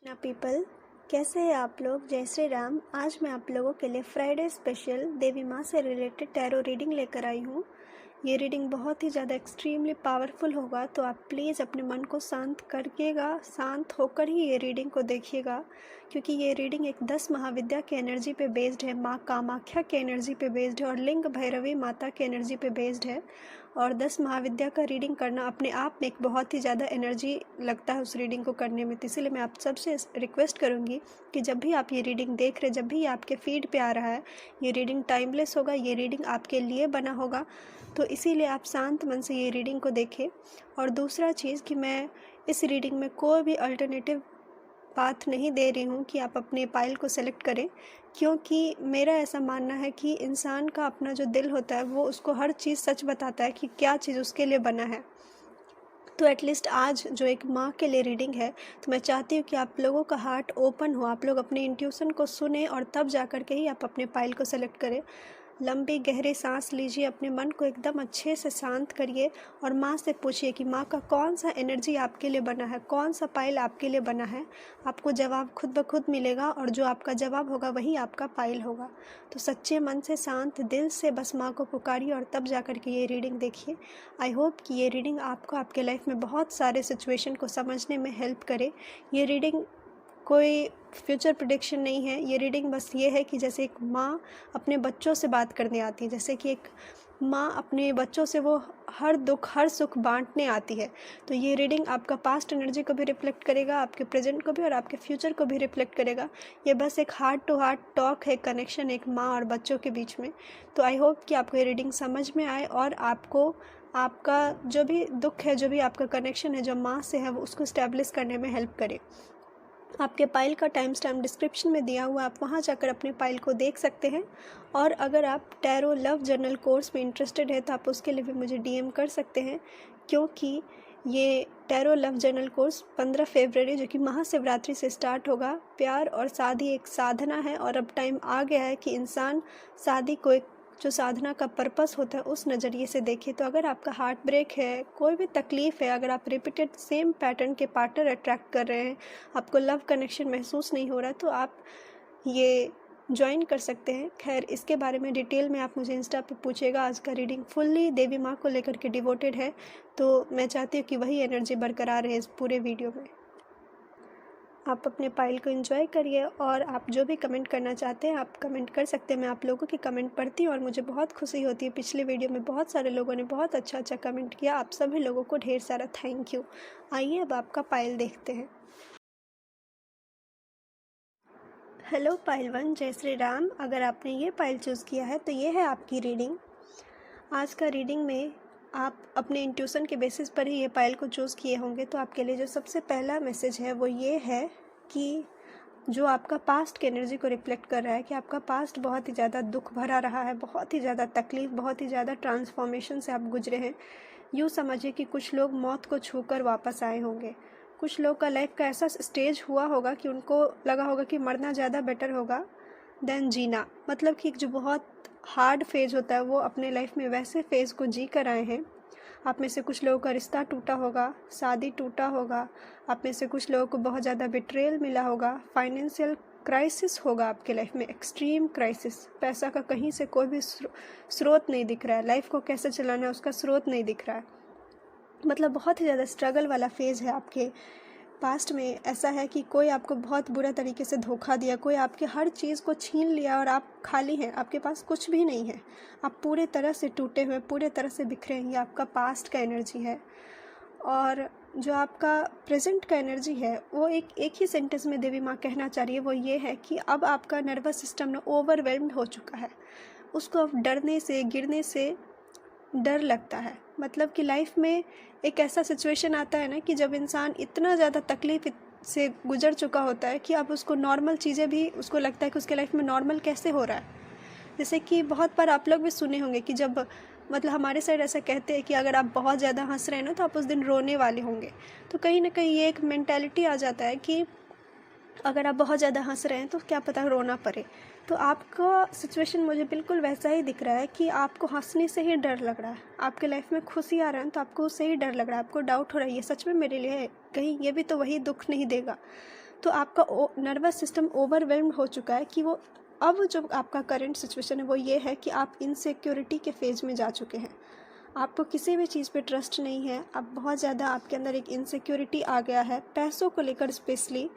ना पीपल, कैसे हैं आप लोग। जय श्री राम। आज मैं आप लोगों के लिए फ्राइडे स्पेशल देवी माँ से रिलेटेड टैरो रीडिंग लेकर आई हूँ। ये रीडिंग बहुत ही ज़्यादा एक्सट्रीमली पावरफुल होगा, तो आप प्लीज़ अपने मन को शांत करिएगा, शांत होकर ही ये रीडिंग को देखिएगा, क्योंकि ये रीडिंग एक 10 महाविद्या की एनर्जी पे बेस्ड है, माँ कामाख्या की एनर्जी पे बेस्ड है और लिंग भैरवी माता की एनर्जी पे बेस्ड है। और 10 महाविद्या का रीडिंग करना अपने आप में एक बहुत ही ज़्यादा एनर्जी लगता है उस रीडिंग को करने में। तो इसीलिए मैं आप सबसे रिक्वेस्ट करूँगी कि जब भी आप ये रीडिंग देख रहे, जब भी ये आपके फीड पे आ रहा है, ये रीडिंग टाइमलेस होगा, ये रीडिंग आपके लिए बना होगा, तो इसीलिए आप शांत मन से ये रीडिंग को देखें। और दूसरा चीज़ कि मैं इस रीडिंग में कोई भी अल्टरनेटिव पाथ नहीं दे रही हूँ कि आप अपने पाइल को सेलेक्ट करें, क्योंकि मेरा ऐसा मानना है कि इंसान का अपना जो दिल होता है वो उसको हर चीज़ सच बताता है कि क्या चीज़ उसके लिए बना है। तो एटलीस्ट आज जो एक माँ के लिए रीडिंग है, तो मैं चाहती हूँ कि आप लोगों का हार्ट ओपन हो, आप लोग अपने इंट्यूशन को सुने और तब जा कर के ही आप अपने पाइल को सेलेक्ट करें। लंबी गहरी सांस लीजिए, अपने मन को एकदम अच्छे से शांत करिए और माँ से पूछिए कि माँ का कौन सा एनर्जी आपके लिए बना है, कौन सा पाइल आपके लिए बना है। आपको जवाब खुद ब खुद मिलेगा और जो आपका जवाब होगा वही आपका पाइल होगा। तो सच्चे मन से, शांत दिल से बस माँ को पुकारिए और तब जा कर के ये रीडिंग देखिए। आई होप कि ये रीडिंग आपको आपके लाइफ में बहुत सारे सिचुएशन को समझने में हेल्प करे। ये रीडिंग कोई फ्यूचर प्रेडिक्शन नहीं है, ये रीडिंग बस ये है कि जैसे एक माँ अपने बच्चों से बात करने आती है, जैसे कि एक माँ अपने बच्चों से वो हर दुख हर सुख बांटने आती है। तो ये रीडिंग आपका पास्ट एनर्जी को भी रिफ्लेक्ट करेगा, आपके प्रेजेंट को भी और आपके फ्यूचर को भी रिफ्लेक्ट करेगा। ये बस एक हार्ट टू हार्ट टॉक है, कनेक्शन एक माँ और बच्चों के बीच में। तो आई होप कि आपको ये रीडिंग समझ में आए और आपको आपका जो भी दुख है, जो भी आपका कनेक्शन है जो माँ से है, वो उसको इस्टेब्लिश करने में हेल्प करे। आपके पाइल का टाइम स्टैम्प डिस्क्रिप्शन में दिया हुआ, आप वहां जाकर अपने पाइल को देख सकते हैं। और अगर आप टैरो लव जर्नल कोर्स में इंटरेस्टेड है तो आप उसके लिए भी मुझे डीएम कर सकते हैं, क्योंकि ये टैरो लव जर्नल कोर्स 15 फरवरी जो कि महाशिवरात्रि से स्टार्ट होगा। प्यार और शादी एक साधना है और अब टाइम आ गया है कि इंसान शादी को एक जो साधना का पर्पस होता है उस नज़रिए से देखें। तो अगर आपका हार्ट ब्रेक है, कोई भी तकलीफ़ है, अगर आप रिपीटेड सेम पैटर्न के पार्टनर अट्रैक्ट कर रहे हैं, आपको लव कनेक्शन महसूस नहीं हो रहा, तो आप ये ज्वाइन कर सकते हैं। खैर, इसके बारे में डिटेल में आप मुझे इंस्टा पे पूछेगा। आज का रीडिंग फुल्ली देवी माँ को लेकर के डिवोटेड है, तो मैं चाहती हूँ कि वही एनर्जी बरकरार रहे इस पूरे वीडियो में। आप अपने पाइल को एंजॉय करिए और आप जो भी कमेंट करना चाहते हैं आप कमेंट कर सकते हैं। मैं आप लोगों की कमेंट पढ़ती हूँ और मुझे बहुत खुशी होती है। पिछले वीडियो में बहुत सारे लोगों ने बहुत अच्छा अच्छा कमेंट किया, आप सभी लोगों को ढेर सारा थैंक यू। आइए अब आपका पाइल देखते हैं। हेलो पाइल 1, जय श्री राम। अगर आपने ये पाइल चूज़ किया है तो ये है आपकी रीडिंग। आज का रीडिंग में आप अपने इंट्यूशन के बेसिस पर ही ये पाइल को चूज़ किए होंगे। तो आपके लिए जो सबसे पहला मैसेज है वो ये है कि जो आपका पास्ट की एनर्जी को रिफ्लेक्ट कर रहा है कि आपका पास्ट बहुत ही ज़्यादा दुख भरा रहा है, बहुत ही ज़्यादा तकलीफ़, बहुत ही ज़्यादा ट्रांसफॉर्मेशन से आप गुजरे हैं। यूँ समझिए कि कुछ लोग मौत को छूकर वापस आए होंगे, कुछ लोग का लाइफ का ऐसा स्टेज हुआ होगा कि उनको लगा होगा कि मरना ज़्यादा बेटर होगा देन जीना। मतलब कि जो बहुत हार्ड फेज़ होता है वो अपने लाइफ में वैसे फेज़ को जी कर आए हैं। आप में से कुछ लोगों का रिश्ता टूटा होगा, शादी टूटा होगा, आप में से कुछ लोगों को बहुत ज़्यादा बिट्रेयल मिला होगा, फाइनेंशियल क्राइसिस होगा आपके लाइफ में, एक्सट्रीम क्राइसिस। पैसा का कहीं से कोई भी स्रोत नहीं दिख रहा है, लाइफ को कैसे चलाना है उसका स्रोत नहीं दिख रहा है। मतलब बहुत ही ज़्यादा स्ट्रगल वाला फेज़ है आपके पास्ट में। ऐसा है कि कोई आपको बहुत बुरा तरीके से धोखा दिया, कोई आपके हर चीज़ को छीन लिया और आप खाली हैं, आपके पास कुछ भी नहीं है, आप पूरे तरह से टूटे हुए, पूरे तरह से बिखरे हैं। ये आपका पास्ट का एनर्जी है। और जो आपका प्रेजेंट का एनर्जी है वो एक ही सेंटेंस में देवी माँ कहना चाह रही है, वो ये है कि अब आपका नर्वस सिस्टम ना ओवरवेल्म्ड हो चुका है। उसको अब डरने से, गिरने से डर लगता है। मतलब कि लाइफ में एक ऐसा सिचुएशन आता है ना कि जब इंसान इतना ज़्यादा तकलीफ से गुजर चुका होता है कि अब उसको नॉर्मल चीज़ें भी उसको लगता है कि उसके लाइफ में नॉर्मल कैसे हो रहा है। जैसे कि बहुत बार आप लोग भी सुने होंगे कि जब मतलब हमारे साइड ऐसा कहते हैं कि अगर आप बहुत ज़्यादा हंस रहे हैं ना तो आप उस दिन रोने वाले होंगे। तो कहीं ना कहीं ये एक मेंटालिटी आ जाता है कि अगर आप बहुत ज़्यादा हंस रहे हैं तो क्या पता रोना पड़े। तो आपका सिचुएशन मुझे बिल्कुल वैसा ही दिख रहा है कि आपको हंसने से ही डर लग रहा है, आपके लाइफ में खुशी आ रहा है तो आपको उससे ही डर लग रहा है, आपको डाउट हो रहा है ये सच में मेरे लिए है, कहीं ये भी तो वही दुख नहीं देगा। तो आपका नर्वस सिस्टम ओवरवेल्म्ड हो चुका है कि वो अब जो आपका करंट सिचुएशन है वो ये है कि आप इनसिक्योरिटी के फेज में जा चुके हैं। आपको किसी भी चीज़ पे ट्रस्ट नहीं है, अब बहुत ज़्यादा आपके अंदर एक इनसिक्योरिटी आ गया है पैसों को लेकर स्पेशली,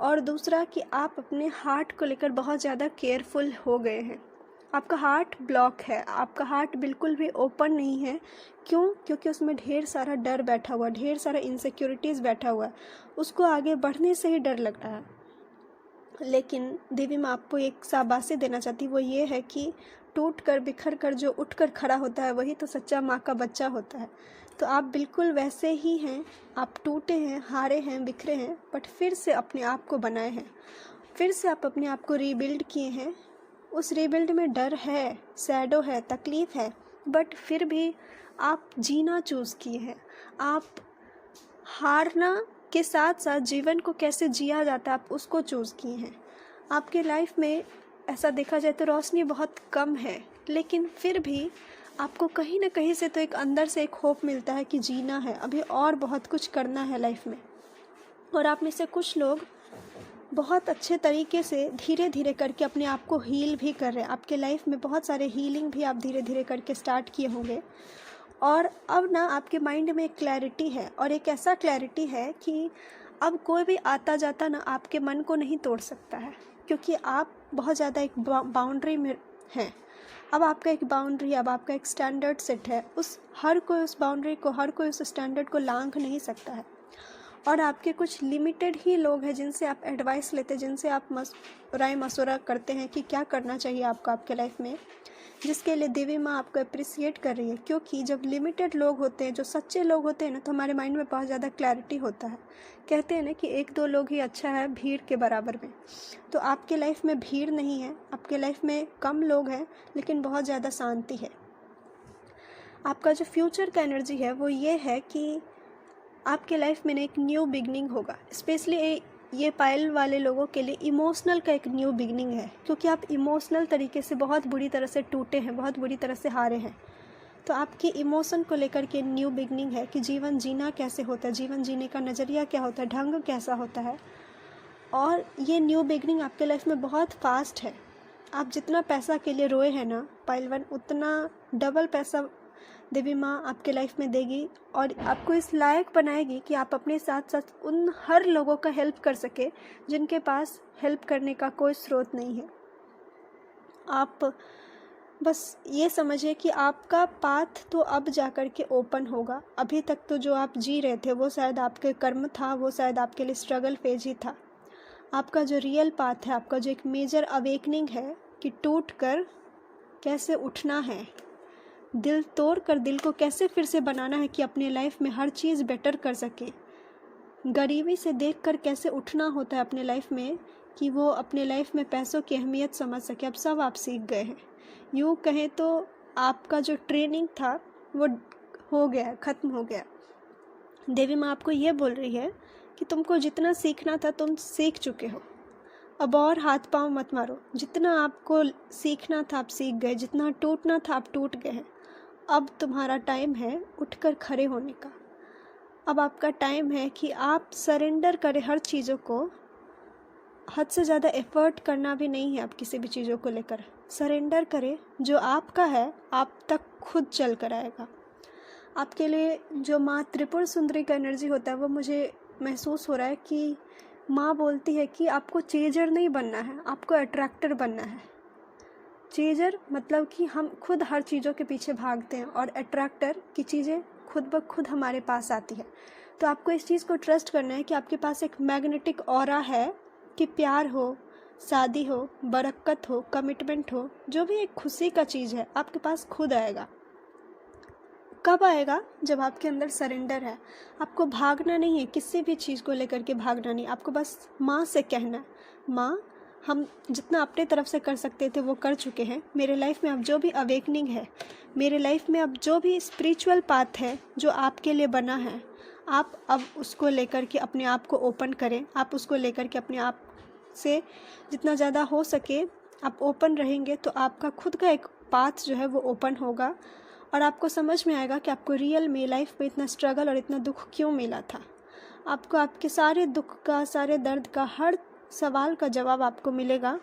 और दूसरा कि आप अपने हार्ट को लेकर बहुत ज़्यादा केयरफुल हो गए हैं। आपका हार्ट ब्लॉक है, आपका हार्ट बिल्कुल भी ओपन नहीं है। क्यों? क्योंकि उसमें ढेर सारा डर बैठा हुआ है, ढेर सारा इनसिक्योरिटीज़ बैठा हुआ है, उसको आगे बढ़ने से ही डर लग रहा है। लेकिन देवी माँ आपको एक शाबाशी देना चाहती, वो ये है कि टूट कर बिखर कर जो उठ कर खड़ा होता है वही तो सच्चा माँ का बच्चा होता है। तो आप बिल्कुल वैसे ही हैं, आप टूटे हैं, हारे हैं, बिखरे हैं, बट फिर से अपने आप को बनाए हैं, फिर से आप अपने आप को रीबिल्ड किए हैं। उस रीबिल्ड में डर है, सैडो है, तकलीफ़ है, बट फिर भी आप जीना चूज़ किए हैं। आप हारना के साथ साथ जीवन को कैसे जिया जाता है आप उसको चूज़ किए हैं। आपके लाइफ में ऐसा देखा जाए तो रोशनी बहुत कम है, लेकिन फिर भी आपको कहीं ना कहीं से तो एक अंदर से एक होप मिलता है कि जीना है, अभी और बहुत कुछ करना है लाइफ में। और आप में से कुछ लोग बहुत अच्छे तरीके से धीरे धीरे करके अपने आप को हील भी कर रहे हैं। आपके लाइफ में बहुत सारे हीलिंग भी आप धीरे धीरे करके स्टार्ट किए होंगे, और अब ना आपके माइंड में एक क्लैरिटी है, और एक ऐसा क्लैरिटी है कि अब कोई भी आता जाता ना आपके मन को नहीं तोड़ सकता है, क्योंकि आप बहुत ज़्यादा एक बाउंड्री में हैं। अब आपका एक बाउंड्री, अब आपका एक स्टैंडर्ड सेट है, हर कोई उस बाउंड्री को, हर कोई उस स्टैंडर्ड को लांघ नहीं सकता है। और आपके कुछ लिमिटेड ही लोग हैं जिनसे आप एडवाइस लेते हैं, जिनसे आप राय मशवरा करते हैं कि क्या करना चाहिए आपको आपके लाइफ में, जिसके लिए देवी माँ आपको अप्रिसिएट कर रही है। क्योंकि जब लिमिटेड लोग होते हैं, जो सच्चे लोग होते हैं ना, तो हमारे माइंड में बहुत ज़्यादा क्लैरिटी होता है। कहते हैं ना कि 1-2 लोग ही अच्छा है भीड़ के बराबर में। तो आपके लाइफ में भीड़ नहीं है, आपके लाइफ में कम लोग हैं, लेकिन बहुत ज़्यादा शांति है। आपका जो फ्यूचर का एनर्जी है वो ये है कि आपके लाइफ में एक न्यू बिगनिंग होगा। स्पेशली ये पायल वाले लोगों के लिए इमोशनल का एक न्यू बिगनिंग है, क्योंकि आप इमोशनल तरीके से बहुत बुरी तरह से टूटे हैं, बहुत बुरी तरह से हारे हैं। तो आपकी इमोशन को लेकर के न्यू बिगनिंग है कि जीवन जीना कैसे होता है, जीवन जीने का नज़रिया क्या होता है, ढंग कैसा होता है। और ये न्यू बिगनिंग आपके लाइफ में बहुत फास्ट है। आप जितना पैसा के लिए रोए हैं ना पायलवन, उतना डबल पैसा देवी माँ आपके लाइफ में देगी, और आपको इस लायक बनाएगी कि आप अपने साथ साथ उन हर लोगों का हेल्प कर सके जिनके पास हेल्प करने का कोई स्रोत नहीं है। आप बस ये समझिए कि आपका पाथ तो अब जा कर के ओपन होगा। अभी तक तो जो आप जी रहे थे वो शायद आपके कर्म था, वो शायद आपके लिए स्ट्रगल फेज ही था। आपका जो रियल पाथ है, आपका जो एक मेजर अवेकनिंग है कि टूट कर कैसे उठना है, दिल तोड़ कर दिल को कैसे फिर से बनाना है कि अपने लाइफ में हर चीज़ बेटर कर सके, गरीबी से देखकर कैसे उठना होता है अपने लाइफ में कि वो अपने लाइफ में पैसों की अहमियत समझ सके, अब सब आप सीख गए हैं। यूँ कहें तो आपका जो ट्रेनिंग था वो हो गया है, ख़त्म हो गया। देवी माँ आपको ये बोल रही है कि तुमको जितना सीखना था तुम सीख चुके हो, अब और हाथ पांव मत मारो। जितना आपको सीखना था आप सीख गए, जितना टूटना था आप टूट गए हैं। अब तुम्हारा टाइम है उठकर खड़े होने का। अब आपका टाइम है कि आप सरेंडर करें हर चीज़ों को। हद से ज़्यादा एफर्ट करना भी नहीं है, आप किसी भी चीज़ों को लेकर सरेंडर करें। जो आपका है आप तक खुद चल कर आएगा। आपके लिए जो माँ त्रिपुर सुंदरी का एनर्जी होता है वो मुझे महसूस हो रहा है कि माँ बोलती है कि आपको चेजर नहीं बनना है, आपको अट्रैक्टर बनना है। चेजर मतलब कि हम खुद हर चीज़ों के पीछे भागते हैं, और अट्रैक्टर की चीज़ें खुद ब खुद हमारे पास आती है। तो आपको इस चीज़ को ट्रस्ट करना है कि आपके पास एक मैग्नेटिक ऑरा है कि प्यार हो, शादी हो, बरकत हो, कमिटमेंट हो, जो भी एक खुशी का चीज़ है आपके पास खुद आएगा। कब आएगा? जब आपके अंदर सरेंडर है। आपको भागना नहीं है, किसी भी चीज़ को लेकर के भागना नहीं। आपको बस माँ से कहना है, माँ हम जितना अपने तरफ से कर सकते थे वो कर चुके हैं। मेरे लाइफ में अब जो भी अवेकनिंग है, मेरे लाइफ में अब जो भी स्पिरिचुअल पाथ है जो आपके लिए बना है, आप अब उसको लेकर के अपने आप को ओपन करें। आप उसको लेकर के अपने आप से जितना ज़्यादा हो सके आप ओपन रहेंगे तो आपका खुद का एक पाथ जो है वो ओपन होगा, और आपको समझ में आएगा कि आपको रियल में लाइफ में इतना स्ट्रगल और इतना दुख क्यों मिला था। आपको आपके सारे दुख का, सारे दर्द का, हर सवाल का जवाब आपको मिलेगा।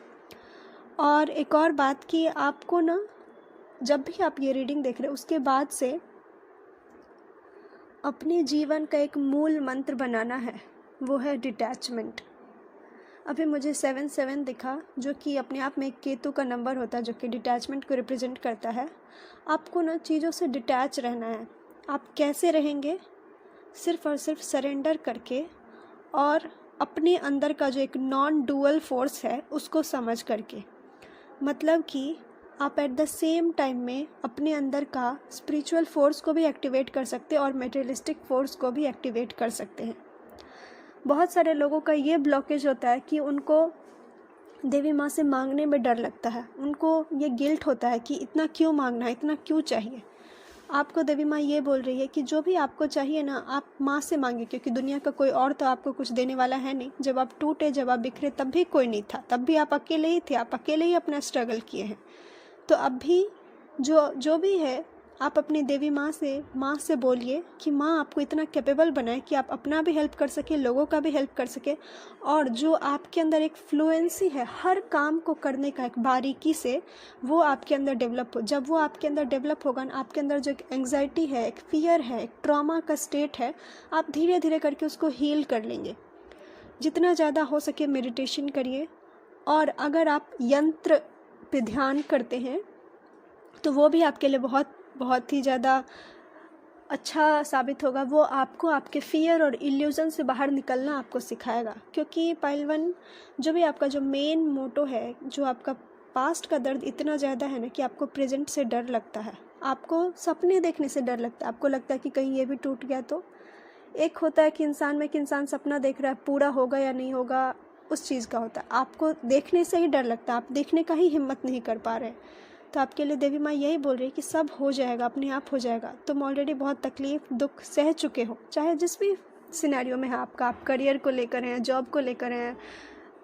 और एक और बात कि आपको ना, जब भी आप ये रीडिंग देख रहे हो उसके बाद से अपने जीवन का एक मूल मंत्र बनाना है, वो है डिटैचमेंट। अभी मुझे 7-7 दिखा, जो कि अपने आप में एक केतु का नंबर होता है, जो कि डिटैचमेंट को रिप्रेजेंट करता है। आपको ना चीज़ों से डिटैच रहना है। आप कैसे रहेंगे? सिर्फ़ और सिर्फ सरेंडर करके, और अपने अंदर का जो एक नॉन डुअल फोर्स है उसको समझ करके। मतलब कि आप एट द सेम टाइम में अपने अंदर का स्पिरिचुअल फोर्स को भी एक्टिवेट कर सकते हैं और मटेरियलिस्टिक फोर्स को भी एक्टिवेट कर सकते हैं। बहुत सारे लोगों का ये ब्लॉकेज होता है कि उनको देवी माँ से मांगने में डर लगता है। उनको ये गिल्ट होता है कि इतना क्यों मांगना है, इतना क्यों चाहिए। आपको देवी माँ ये बोल रही है कि जो भी आपको चाहिए ना, आप माँ से मांगे, क्योंकि दुनिया का कोई और तो आपको कुछ देने वाला है नहीं। जब आप टूटे, जब आप बिखरे, तब भी कोई नहीं था, तब भी आप अकेले ही थे, आप अकेले ही अपना स्ट्रगल किए हैं। तो अब भी जो भी है, आप अपनी देवी माँ से बोलिए कि माँ आपको इतना कैपेबल बनाए कि आप अपना भी हेल्प कर सके, लोगों का भी हेल्प कर सके, और जो आपके अंदर एक फ्लुएंसी है हर काम को करने का, एक बारीकी से, वो आपके अंदर डेवलप हो। जब वो आपके अंदर डेवलप होगा ना, आपके अंदर जो एक एंग्जाइटी है, एक फियर है, एक ट्रॉमा का स्टेट है, आप धीरे धीरे करके उसको हील कर लेंगे। जितना ज़्यादा हो सके मेडिटेशन करिए, और अगर आप यंत्र पे ध्यान करते हैं तो वो भी आपके लिए बहुत बहुत ही ज़्यादा अच्छा साबित होगा। वो आपको आपके फियर और इल्यूज़न से बाहर निकलना आपको सिखाएगा। क्योंकि पाइल 1, जो भी आपका जो मेन मोटो है, जो आपका पास्ट का दर्द इतना ज़्यादा है ना कि आपको प्रेजेंट से डर लगता है, आपको सपने देखने से डर लगता है, आपको लगता है कि कहीं ये भी टूट गया तो। एक होता है कि इंसान सपना देख रहा है, पूरा होगा या नहीं होगा, उस चीज़ का होता है। आपको देखने से ही डर लगता है, आप देखने का ही हिम्मत नहीं कर पा रहे। तो आपके लिए देवी माँ यही बोल रही है कि सब हो जाएगा, अपने आप हो जाएगा। तुम ऑलरेडी बहुत तकलीफ़, दुख सह चुके हो, चाहे जिस भी सिनेरियो में है आपका। आप करियर को लेकर हैं, जॉब को लेकर हैं,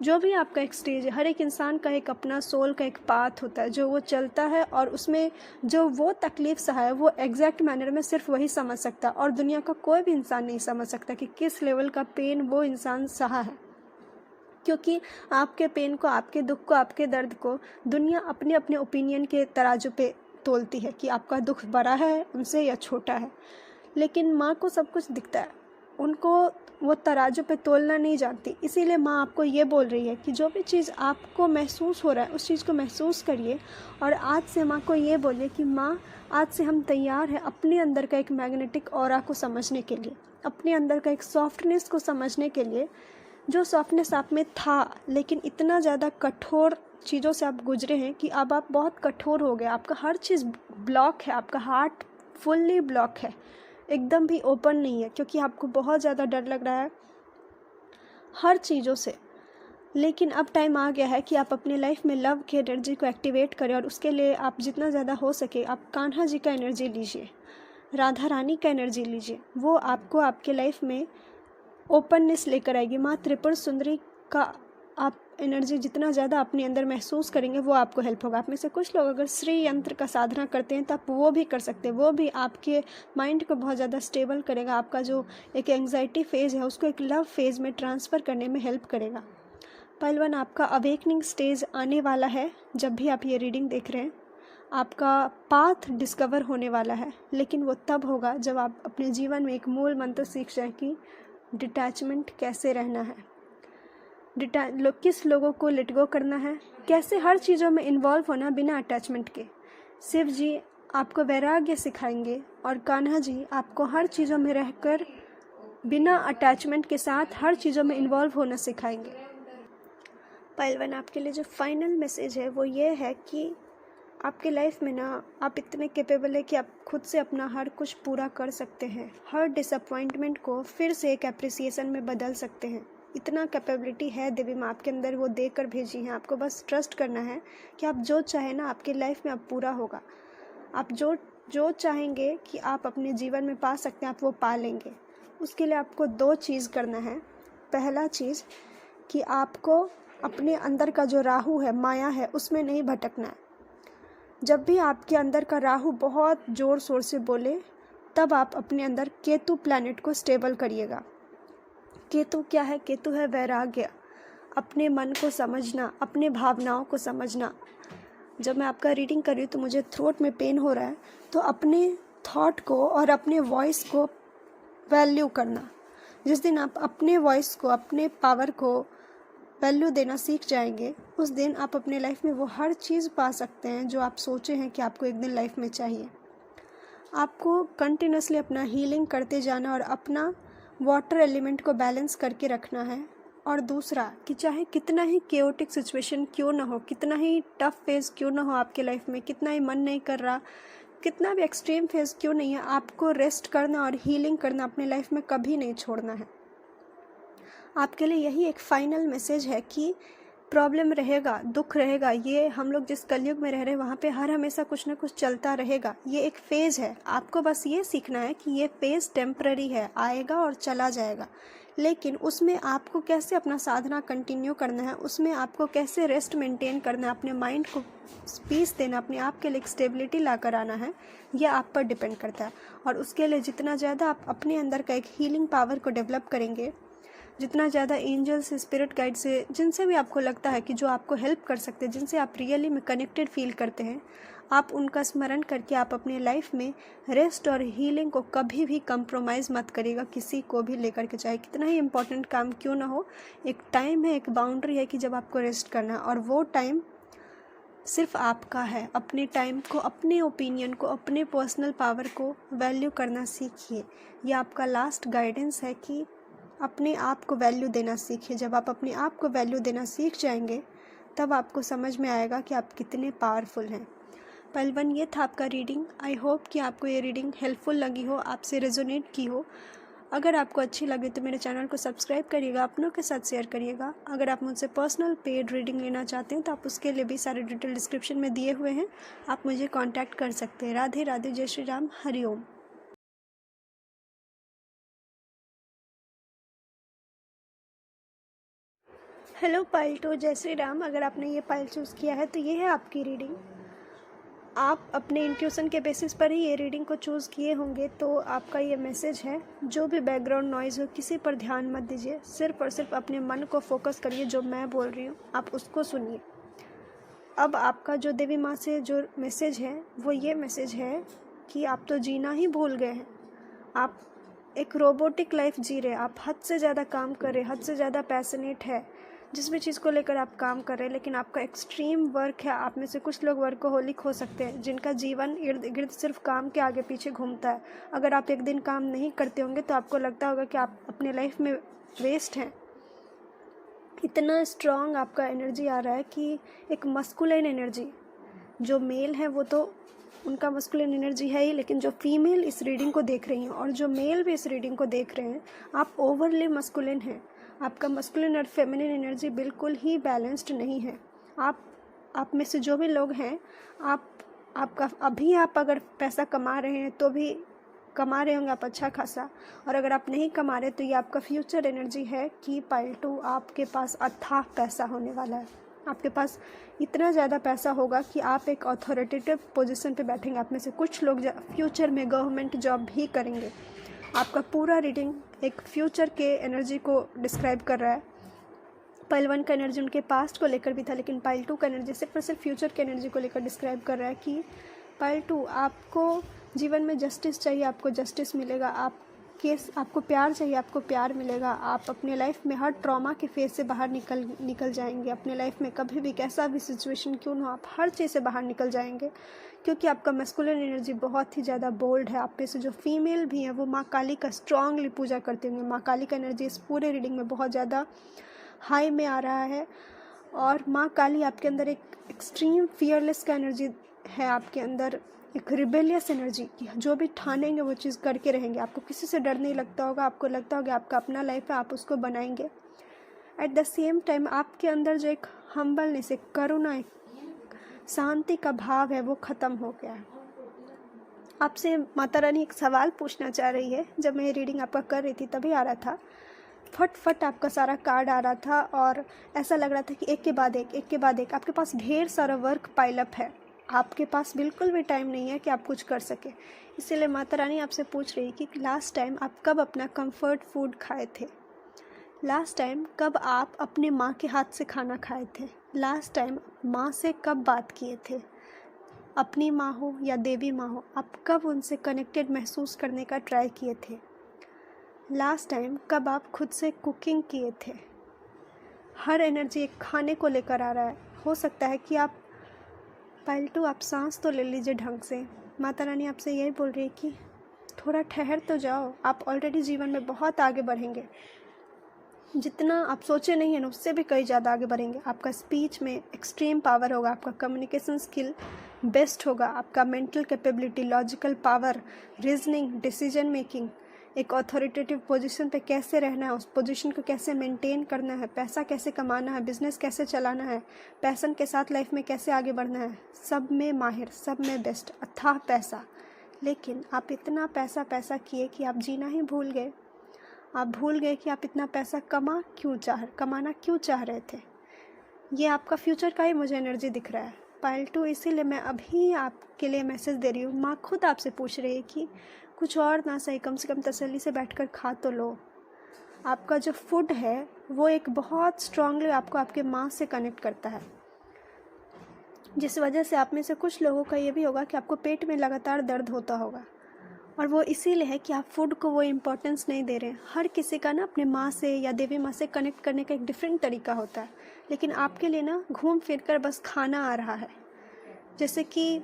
जो भी आपका एक स्टेज है। हर एक इंसान का एक अपना सोल का एक पाथ होता है जो वो चलता है, और उसमें जो वो तकलीफ़ सहा है वो एग्जैक्ट मैनर में सिर्फ वही समझ सकता है, और दुनिया का कोई भी इंसान नहीं समझ सकता कि किस लेवल का पेन वो इंसान सहा है। क्योंकि आपके पेन को, आपके दुख को, आपके दर्द को दुनिया अपने अपने ओपिनियन के तराजू पे तोलती है कि आपका दुख बड़ा है उनसे या छोटा है। लेकिन माँ को सब कुछ दिखता है, उनको वो तराजू पे तोलना नहीं जानती। इसीलिए माँ आपको ये बोल रही है कि जो भी चीज़ आपको महसूस हो रहा है उस चीज़ को महसूस करिए, और आज से माँ को ये बोलिए कि माँ, आज से हम तैयार हैं अपने अंदर का एक मैग्नेटिक ऑरा को समझने के लिए, अपने अंदर का एक सॉफ्टनेस को समझने के लिए। जो सॉफ्टनेस आप में था, लेकिन इतना ज़्यादा कठोर चीज़ों से आप गुजरे हैं कि अब आप बहुत कठोर हो गए, आपका हर चीज़ ब्लॉक है, आपका हार्ट फुल्ली ब्लॉक है, एकदम भी ओपन नहीं है, क्योंकि आपको बहुत ज़्यादा डर लग रहा है हर चीज़ों से। लेकिन अब टाइम आ गया है कि आप अपने लाइफ में लव की एनर्जी को एक्टिवेट करें, और उसके लिए आप जितना ज़्यादा हो सके आप कान्हा जी का एनर्जी लीजिए, राधा रानी का एनर्जी लीजिए। वो आपको आपके लाइफ में ओपननेस लेकर आएगी। माँ त्रिपुर सुंदरी का आप एनर्जी जितना ज़्यादा अपने अंदर महसूस करेंगे, वो आपको हेल्प होगा। आप में से कुछ लोग अगर श्री यंत्र का साधना करते हैं तो आप वो भी कर सकते हैं। वो भी आपके माइंड को बहुत ज़्यादा स्टेबल करेगा, आपका जो एक एंग्जाइटी फेज़ है उसको एक लव फेज़ में ट्रांसफ़र करने में हेल्प करेगा। पाइल 1, आपका अवेकनिंग स्टेज आने वाला है। जब भी आप ये रीडिंग देख रहे हैं, आपका पाथ डिस्कवर होने वाला है, लेकिन वो तब होगा जब आप अपने जीवन में एक मूल मंत्र सीख जाए कि डिटैचमेंट कैसे रहना है, किस लोगों को लेट गो करना है, कैसे हर चीज़ों में इन्वॉल्व होना बिना अटैचमेंट के। शिव जी आपको वैराग्य सिखाएंगे, और कान्हा जी आपको हर चीज़ों में रहकर बिना अटैचमेंट के साथ हर चीज़ों में इन्वॉल्व होना सिखाएंगे। पाइल 1, आपके लिए जो फाइनल मैसेज है वो ये है कि आपके लाइफ में ना, आप इतने कैपेबल है कि आप खुद से अपना हर कुछ पूरा कर सकते हैं। हर डिसअपॉइंटमेंट को फिर से एक एप्रिसिएशन में बदल सकते हैं। इतना कैपेबिलिटी है देवी माँ आपके अंदर, वो देकर भेजी है। आपको बस ट्रस्ट करना है कि आप जो चाहें ना आपके लाइफ में अब पूरा होगा। आप जो चाहेंगे कि आप अपने जीवन में पा सकते हैं, आप वो पा लेंगे। उसके लिए आपको 2 चीज़ करना है। पहला चीज़ कि आपको अपने अंदर का जो राहु है, माया है, उसमें नहीं भटकना है। जब भी आपके अंदर का राहु बहुत ज़ोर शोर से बोले, तब आप अपने अंदर केतु प्लैनेट को स्टेबल करिएगा। केतु क्या है? केतु है वैराग्य, अपने मन को समझना, अपने भावनाओं को समझना। जब मैं आपका रीडिंग कर रही हूँ तो मुझे थ्रोट में पेन हो रहा है, तो अपने थॉट को और अपने वॉइस को वैल्यू करना। जिस दिन आप अपने वॉइस को, अपने पावर को वैल्यू देना सीख जाएंगे, उस दिन आप अपने लाइफ में वो हर चीज़ पा सकते हैं जो आप सोचे हैं कि आपको एक दिन लाइफ में चाहिए। आपको कंटिन्यूसली अपना हीलिंग करते जाना और अपना वाटर एलिमेंट को बैलेंस करके रखना है। और दूसरा कि चाहे कितना ही केओटिक सिचुएशन क्यों ना हो, कितना ही टफ फेज़ क्यों ना हो आपके लाइफ में, कितना ही मन नहीं कर रहा, कितना भी एक्सट्रीम फेज़ क्यों नहीं है, आपको रेस्ट करना और हीलिंग करना अपने लाइफ में कभी नहीं छोड़ना है। आपके लिए यही एक फाइनल मैसेज है कि प्रॉब्लम रहेगा, दुख रहेगा, ये हम लोग जिस कलयुग में रह रहे हैं वहाँ पे हर हमेशा कुछ ना कुछ चलता रहेगा। ये एक फ़ेज़ है, आपको बस ये सीखना है कि ये फ़ेज़ टेम्पररी है, आएगा और चला जाएगा। लेकिन उसमें आपको कैसे अपना साधना कंटिन्यू करना है, उसमें आपको कैसे रेस्ट मेंटेन करना है, अपने माइंड को पीस देना, अपने आप के लिए एक स्टेबिलिटी ला कर आना है, यह आप पर डिपेंड करता है। और उसके लिए जितना ज़्यादा आप अपने अंदर का एक हीलिंग पावर को डेवलप करेंगे, जितना ज़्यादा एंजल से, स्पिरिट गाइड से, जिनसे भी आपको लगता है कि जो आपको हेल्प कर सकते हैं, जिनसे आप रियली में कनेक्टेड फील करते हैं, आप उनका स्मरण करके आप अपने लाइफ में रेस्ट और हीलिंग को कभी भी कंप्रोमाइज़ मत करिएगा, किसी को भी लेकर के, चाहे कितना ही इम्पोर्टेंट काम क्यों ना हो। एक टाइम है, एक बाउंड्री है कि जब आपको रेस्ट करना है, और वो टाइम सिर्फ आपका है। अपने टाइम को, अपने ओपिनियन को, अपने पर्सनल पावर को वैल्यू करना सीखिए। ये आपका लास्ट गाइडेंस है कि अपने आप को वैल्यू देना सीखिए। जब आप अपने आप को वैल्यू देना सीख जाएंगे, तब आपको समझ में आएगा कि आप कितने पावरफुल हैं। पहलवान, ये था आपका रीडिंग। आई होप कि आपको ये रीडिंग हेल्पफुल लगी हो, आपसे रेजोनेट की हो। अगर आपको अच्छी लगे तो मेरे चैनल को सब्सक्राइब करिएगा, अपनों के साथ शेयर करिएगा। अगर आप मुझसे पर्सनल पेड रीडिंग लेना चाहते हैं तो आप उसके लिए भी सारे डिटेल डिस्क्रिप्शन में दिए हुए हैं, आप मुझे कॉन्टैक्ट कर सकते हैं। राधे राधे, जय श्री राम, हरिओम। हेलो पाइल 2, जय श्री राम। अगर आपने ये पाइल चूज़ किया है तो ये है आपकी रीडिंग। आप अपने इंट्यूशन के बेसिस पर ही ये रीडिंग को चूज़ किए होंगे, तो आपका ये मैसेज है। जो भी बैकग्राउंड नॉइज़ हो, किसी पर ध्यान मत दीजिए, सिर्फ और सिर्फ अपने मन को फोकस करिए। जो मैं बोल रही हूँ आप उसको सुनिए। अब आपका जो देवी माँ से जो मैसेज है वो ये मैसेज है कि आप तो जीना ही भूल गए हैं। आप एक रोबोटिक लाइफ जी रहे हैं, आप हद से ज़्यादा काम कर रहे हैं, हद से ज़्यादा पैशनेट है जिस भी चीज़ को लेकर आप काम कर रहे हैं, लेकिन आपका एक्सट्रीम वर्क है। आप में से कुछ लोग वर्कोहोलिक हो सकते हैं, जिनका जीवन इर्द गिर्द सिर्फ काम के आगे पीछे घूमता है। अगर आप एक दिन काम नहीं करते होंगे तो आपको लगता होगा कि आप अपने लाइफ में वेस्ट हैं। इतना स्ट्रॉन्ग आपका एनर्जी आ रहा है कि एक मस्कुलिन एनर्जी, जो मेल है वो तो उनका मस्कुलिन एनर्जी है ही, लेकिन जो फीमेल इस रीडिंग को देख रही हैं और जो मेल भी इस रीडिंग को देख रहे हैं, आप ओवरली मस्कुलिन हैं। आपका मस्कुलिन और फेमिनिन एनर्जी बिल्कुल ही बैलेंस्ड नहीं है। आप में से जो भी लोग हैं, आपका अभी आप अगर पैसा कमा रहे हैं तो भी कमा रहे होंगे आप अच्छा खासा, और अगर आप नहीं कमा रहे तो ये आपका फ्यूचर एनर्जी है कि पाइल 2 आपके पास अथाह पैसा होने वाला है। आपके पास इतना ज़्यादा पैसा होगा कि आप एक अथॉरिटेटिव पोजीशन पे बैठेंगे। आप में से कुछ लोग फ्यूचर में गवर्नमेंट जॉब भी करेंगे। आपका पूरा रीडिंग एक फ्यूचर के एनर्जी को डिस्क्राइब कर रहा है। पाइल 1 का एनर्जी उनके पास्ट को लेकर भी था, लेकिन पाइल 2 का एनर्जी सिर्फ और सिर्फ फ्यूचर के एनर्जी को लेकर डिस्क्राइब कर रहा है कि पाइल 2 आपको जीवन में जस्टिस चाहिए, आपको जस्टिस मिलेगा। आपको प्यार चाहिए, आपको प्यार मिलेगा। आप अपने लाइफ में हर ट्रॉमा के फेज से बाहर निकल जाएंगे। अपने लाइफ में कभी भी कैसा भी सिचुएशन क्यों ना हो, आप हर चीज़ से बाहर निकल जाएंगे, क्योंकि आपका मैस्कुलिन एनर्जी बहुत ही ज़्यादा बोल्ड है। आप में से जो फीमेल भी हैं वो माँ काली का स्ट्रांगली पूजा करते होंगे। माँ काली का एनर्जी इस पूरे रीडिंग में बहुत ज़्यादा हाई में आ रहा है, और माँ काली आपके अंदर एक एक्सट्रीम फियरलेस का एनर्जी है। आपके अंदर एक रिबेलियस एनर्जी की जो भी ठानेंगे वो चीज़ करके रहेंगे। आपको किसी से डर नहीं लगता होगा, आपको लगता होगा आपका अपना लाइफ है, आप उसको बनाएंगे। एट द सेम टाइम आपके अंदर जो एक हम्बलनेस, एक करुणा, एक शांति का भाव है वो ख़त्म हो गया है। आपसे माता रानी एक सवाल पूछना चाह रही है। जब मैं ये रीडिंग आपका कर रही थी तभी आ रहा था, फट आपका सारा कार्ड आ रहा था, और ऐसा लग रहा था कि एक के बाद एक आपके पास ढेर सारा वर्क पाइल अप है। आपके पास बिल्कुल भी टाइम नहीं है कि आप कुछ कर सके। इसीलिए माता रानी आपसे पूछ रही कि लास्ट टाइम आप कब अपना कंफर्ट फूड खाए थे। लास्ट टाइम कब आप अपने माँ के हाथ से खाना खाए थे? लास्ट टाइम माँ से कब बात किए थे? अपनी माँ हो या देवी माँ हो, आप कब उनसे कनेक्टेड महसूस करने का ट्राई किए थे? लास्ट टाइम कब आप खुद से कुकिंग किए थे? हर एनर्जी एक खाने को लेकर आ रहा है। हो सकता है कि आप पालतू आप सांस तो ले लीजिए ढंग से। माता रानी आपसे यही बोल रही है कि थोड़ा ठहर तो जाओ। आप ऑलरेडी जीवन में बहुत आगे बढ़ेंगे। जितना आप सोचे नहीं है ना, उससे भी कई ज़्यादा आगे बढ़ेंगे। आपका स्पीच में एक्सट्रीम पावर होगा, आपका कम्युनिकेशन स्किल बेस्ट होगा, आपका mental capability, logical power, reasoning, decision making, एक अथॉरिटेटिव पोजीशन पे कैसे रहना है, उस पोजीशन को कैसे मेंटेन करना है, पैसा कैसे कमाना है, बिजनेस कैसे चलाना है, पैशन के साथ लाइफ में कैसे आगे बढ़ना है, सब में माहिर, सब में बेस्ट, अथाह पैसा। लेकिन आप इतना पैसा पैसा किए कि आप जीना ही भूल गए। आप भूल गए कि आप इतना पैसा कमाना क्यों चाह रहे थे। ये आपका फ्यूचर का ही मुझे एनर्जी दिख रहा है पालतू। इसीलिए मैं अभी आपके लिए मैसेज दे रही हूँ। माँ खुद आपसे पूछ रही है कि कुछ और ना सही, कम से कम तसल्ली से बैठकर खा तो लो। आपका जो फूड है वो एक बहुत स्ट्रांगली आपको आपके माँ से कनेक्ट करता है, जिस वजह से आप में से कुछ लोगों का ये भी होगा कि आपको पेट में लगातार दर्द होता होगा, और वो इसीलिए है कि आप फूड को वो इम्पोर्टेंस नहीं दे रहे हैं। हर किसी का ना अपने माँ से या देवी माँ से कनेक्ट करने का एक डिफरेंट तरीका होता है, लेकिन आपके लिए ना घूम फिर कर बस खाना आ रहा है। जैसे कि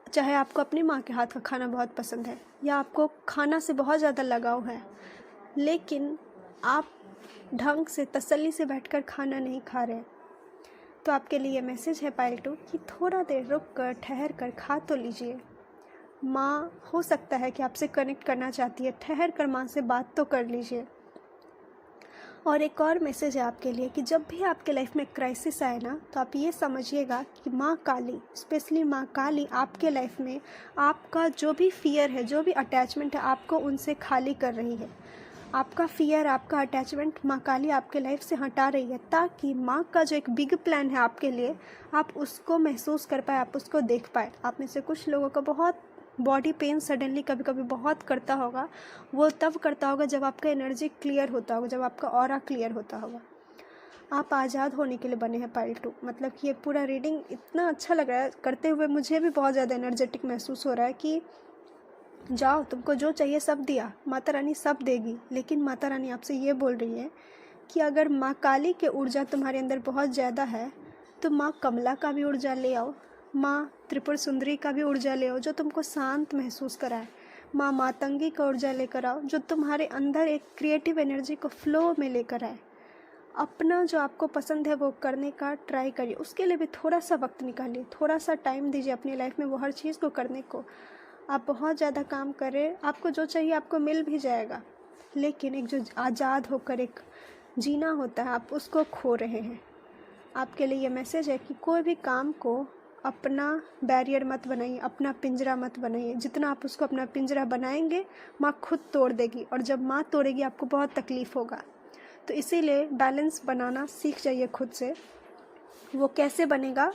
चाहे आपको अपनी माँ के हाथ का खाना बहुत पसंद है या आपको खाना से बहुत ज़्यादा लगाव है, लेकिन आप ढंग से तसल्ली से बैठकर खाना नहीं खा रहे हैं, तो आपके लिए मैसेज है पालतू कि थोड़ा देर रुक कर ठहर कर खा तो लीजिए। माँ हो सकता है कि आपसे कनेक्ट करना चाहती है, ठहर कर माँ से बात तो कर लीजिए। और एक और मैसेज है आपके लिए कि जब भी आपके लाइफ में क्राइसिस आए ना, तो आप ये समझिएगा कि माँ काली, स्पेशली माँ काली आपके लाइफ में आपका जो भी फियर है, जो भी अटैचमेंट है, आपको उनसे खाली कर रही है। आपका फियर, आपका अटैचमेंट माँ काली आपके लाइफ से हटा रही है, ताकि माँ का जो एक बिग प्लान है आपके लिए, आप उसको महसूस कर पाए, आप उसको देख पाए। आप में से कुछ लोगों को बहुत बॉडी पेन सडनली कभी कभी बहुत करता होगा। वो तब करता होगा जब आपका एनर्जी क्लियर होता होगा, जब आपका ऑरा क्लियर होता होगा। आप आज़ाद होने के लिए बने हैं पालतू। मतलब कि ये पूरा रीडिंग इतना अच्छा लग रहा है करते हुए, मुझे भी बहुत ज़्यादा एनर्जेटिक महसूस हो रहा है कि जाओ, तुमको जो चाहिए सब दिया, माता रानी सब देगी। लेकिन माता रानी आपसे ये बोल रही है कि अगर माँ काली के ऊर्जा तुम्हारे अंदर बहुत ज़्यादा है, तो माँ कमला का भी ऊर्जा ले आओ, माँ त्रिपुर सुंदरी का भी ऊर्जा ले आओ जो तुमको शांत महसूस कराए। माँ मातंगी का ऊर्जा लेकर आओ जो तुम्हारे अंदर एक क्रिएटिव एनर्जी को फ्लो में लेकर आए। अपना जो आपको पसंद है वो करने का ट्राई करिए। उसके लिए भी थोड़ा सा वक्त निकालिए, थोड़ा सा टाइम दीजिए अपनी लाइफ में वो हर चीज़ को करने को। आप बहुत ज़्यादा काम कर रहे हैं, आपको जो चाहिए आपको मिल भी जाएगा, लेकिन एक जो आज़ाद होकर एक जीना होता है, आप उसको खो रहे हैं। आपके लिए ये मैसेज है कि कोई भी काम को अपना बैरियर मत बनाइए, अपना पिंजरा मत बनाइए। जितना आप उसको अपना पिंजरा बनाएंगे, माँ खुद तोड़ देगी, और जब माँ तोड़ेगी आपको बहुत तकलीफ़ होगा। तो इसीलिए बैलेंस बनाना सीख जाइए खुद से। वो कैसे बनेगा?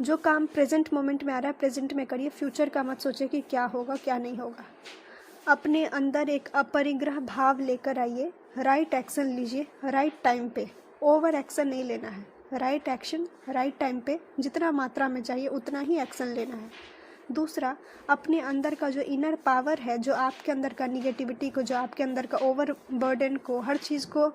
जो काम प्रेजेंट मोमेंट में आ रहा है प्रेजेंट में करिए, फ्यूचर का मत सोचिए कि क्या होगा क्या नहीं होगा। अपने अंदर एक अपरिग्रह भाव लेकर आइए, राइट एक्शन लीजिए राइट टाइम पे। ओवर एक्शन नहीं लेना है, राइट एक्शन राइट टाइम पे, जितना मात्रा में चाहिए उतना ही एक्शन लेना है। दूसरा, अपने अंदर का जो इनर पावर है, जो आपके अंदर का निगेटिविटी को, जो आपके अंदर का ओवर बर्डन को, हर चीज़ को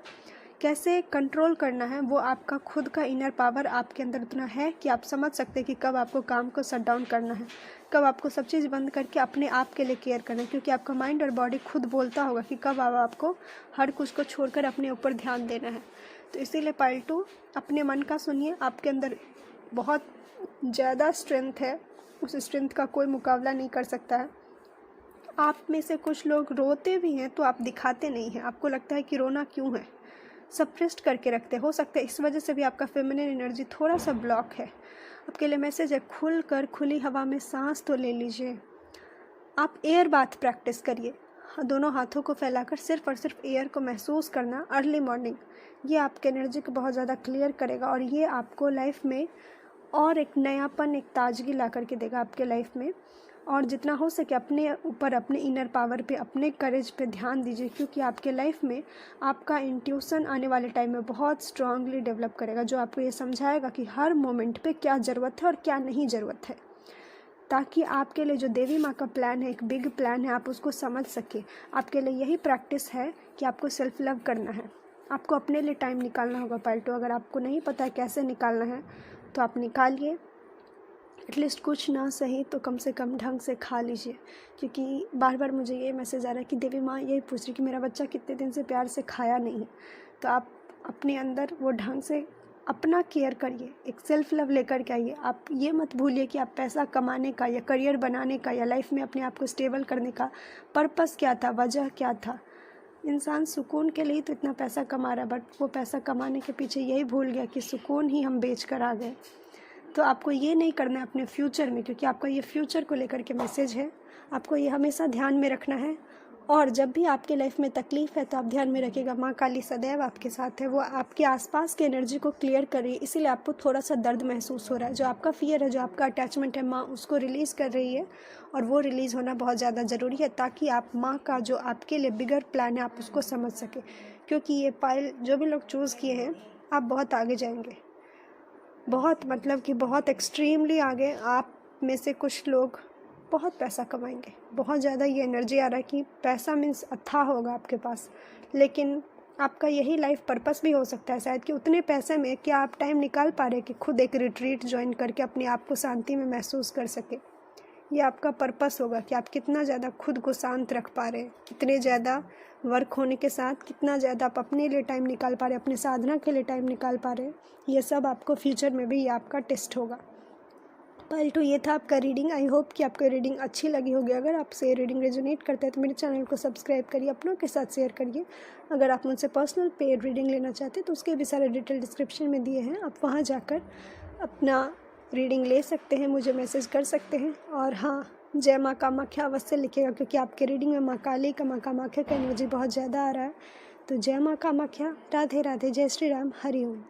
कैसे कंट्रोल करना है, वो आपका खुद का इनर पावर आपके अंदर उतना है कि आप समझ सकते हैं कि कब आपको काम को शट डाउन करना है, कब आपको सब चीज़ बंद करके अपने आप के लिए केयर करना है। क्योंकि आपका माइंड और बॉडी खुद बोलता होगा कि कब आपको हर कुछ को छोड़कर अपने ऊपर ध्यान देना है। तो इसीलिए पालतू अपने मन का सुनिए। आपके अंदर बहुत ज़्यादा स्ट्रेंथ है, उस स्ट्रेंथ का कोई मुकाबला नहीं कर सकता है। आप में से कुछ लोग रोते भी हैं तो आप दिखाते नहीं हैं, आपको लगता है कि रोना क्यों है, सप्रेस्ड करके रखते हो सकता है इस वजह से भी आपका फेमिनिन एनर्जी थोड़ा सा ब्लॉक है। आपके लिए मैसेज है, खुल कर खुली हवा में सांस तो ले लीजिए। आप एयर बाथ प्रैक्टिस करिए, दोनों हाथों को फैलाकर सिर्फ और सिर्फ एयर को महसूस करना अर्ली मॉर्निंग। ये आपके एनर्जी को बहुत ज़्यादा क्लियर करेगा और ये आपको लाइफ में और एक नयापन, एक ताजगी ला करके देगा आपके लाइफ में। और जितना हो सके अपने ऊपर, अपने इनर पावर पे, अपने करेज पे ध्यान दीजिए, क्योंकि आपके लाइफ में आपका इंट्यूशन आने वाले टाइम में बहुत स्ट्रांगली डेवलप करेगा, जो आपको ये समझाएगा कि हर मोमेंट पे क्या ज़रूरत है और क्या नहीं ज़रूरत है, ताकि आपके लिए जो देवी माँ का प्लान है, एक बिग प्लान है, आप उसको समझ सके। आपके लिए यही प्रैक्टिस है कि आपको सेल्फ लव करना है, आपको अपने लिए टाइम निकालना होगा पाल्टू। अगर आपको नहीं पता है कैसे निकालना है तो आप निकालिए, एटलीस्ट कुछ ना सही तो कम से कम ढंग से खा लीजिए, क्योंकि बार बार मुझे ये मैसेज आ रहा है कि देवी माँ यही पूछ रही कि मेरा बच्चा कितने दिन से प्यार से खाया नहीं है। तो आप अपने अंदर वो ढंग से अपना केयर करिए, एक सेल्फ लव लेकर के आइए। आप ये मत भूलिए कि आप पैसा कमाने का या करियर बनाने का या लाइफ में अपने आप को स्टेबल करने का पर्पस क्या था, वजह क्या था। इंसान सुकून के लिए तो इतना पैसा कमा रहा है, बट वो पैसा कमाने के पीछे यही भूल गया कि सुकून ही हम बेच कर आ गए। तो आपको ये नहीं करना है अपने फ्यूचर में, क्योंकि आपका ये फ्यूचर को लेकर के मैसेज है, आपको ये हमेशा ध्यान में रखना है। और जब भी आपके लाइफ में तकलीफ़ है तो आप ध्यान में रखिएगा माँ काली सदैव आपके साथ है, वो आपके आसपास के एनर्जी को क्लियर कर रही है। इसीलिए आपको थोड़ा सा दर्द महसूस हो रहा है, जो आपका फियर है, जो आपका अटैचमेंट है, माँ उसको रिलीज़ कर रही है। और वो रिलीज़ होना बहुत ज़्यादा ज़रूरी है, ताकि आप माँ का जो आपके लिए बिगर प्लान है आप उसको समझ सकें। क्योंकि ये पाइल जो भी लोग चूज़ किए हैं, आप बहुत आगे जाएंगे, बहुत मतलब कि बहुत एक्सट्रीमली आगे। आप में से कुछ लोग बहुत पैसा कमाएंगे, बहुत ज़्यादा ये एनर्जी आ रहा है कि पैसा मीन्स अथाह होगा आपके पास। लेकिन आपका यही लाइफ पर्पस भी हो सकता है शायद, कि उतने पैसे में क्या आप टाइम निकाल पा रहे कि खुद एक रिट्रीट ज्वाइन करके अपने आप को शांति में महसूस कर सके। ये आपका पर्पस होगा कि आप कितना ज़्यादा खुद को शांत रख पा रहे हैं, कितने ज़्यादा वर्क होने के साथ कितना ज़्यादा आप अपने लिए टाइम निकाल पा रहे हैं, अपने साधना के लिए टाइम निकाल पा रहे हैं। ये सब आपको फ्यूचर में भी ये आपका टेस्ट होगा। पाल्टू, ये था आपका रीडिंग। आई होप कि आपको रीडिंग अच्छी लगी होगी। अगर आपसे रीडिंग रेजोनेट करता है तो मेरे चैनल को सब्सक्राइब करिए, अपनों के साथ शेयर करिए। अगर आप मुझसे पर्सनल पेड रीडिंग लेना चाहते हैं तो उसके भी सारे डिटेल डिस्क्रिप्शन में दिए हैं, आप वहाँ जाकर अपना रीडिंग ले सकते हैं, मुझे मैसेज कर सकते हैं। और हाँ, जय माँ कामाख्या अवश्य लिखिएगा, क्योंकि आपके रीडिंग में माँ काली का, माँ कामाख्या का एनर्जी बहुत ज़्यादा आ रहा है। तो जय माँ कामाख्या, राधे राधे, जय श्री राम, हरि ओम।